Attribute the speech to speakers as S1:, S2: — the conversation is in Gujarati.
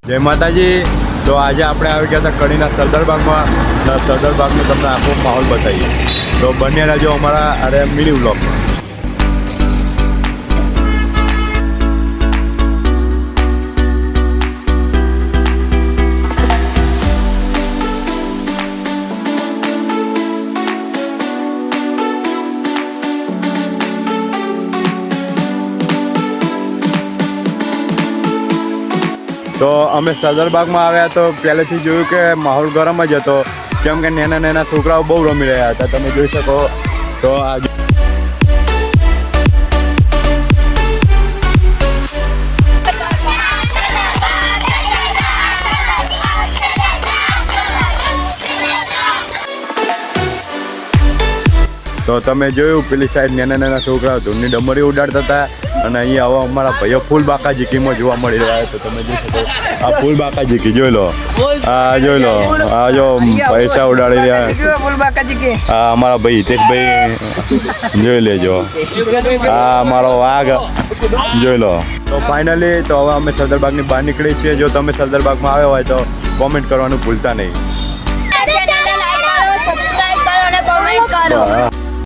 S1: જય માતાજી. તો આજે આપણે આવી ગયા હતા કડીના સરદારબાગમાં. સરદારબાગનો તમને આખો માહોલ બતાવીએ. તો બંને રાજ્યો અમારા અરે મિની વ્લોગમાં. તો અમે સરદારબાગમાં આવ્યા તો પહેલેથી જોયું કે માહોલ ગરમ જ હતો, કેમ કે નાના નાના છોકરાઓ બહુ રમી રહ્યા હતા. તમે જોઈ શકો તો આ તો તમે જોયું પેલી સાઈડ નાના નાના છોકરાઓ ધૂળની ડમરી ઉડાડતા હતા, અને અહીંયા આવા અમારા ભાઈઓ ફૂલ બાકા ઝીકીમાં જોવા મળી રહ્યા. તો તમે જોઈ શકો આ ફૂલ બાકા ઝીકી જોઈ લો, આ જોઈ લો, આ જો પૈસા ઉડાડી રહ્યા. આ અમારા ભાઈ હિતેશભાઈ જોઈ લેજો, આ અમારો વાઘ જોઈ લો. તો ફાઇનલી તો હવે અમે સરદારબાગની બહાર નીકળી છીએ. જો તમે સરદારબાગમાં આવ્યા હોય તો કોમેન્ટ કરવાનું ભૂલતા નહીં.
S2: સબસ્ક્રાઇબ કરો અને કોમેન્ટ કરો.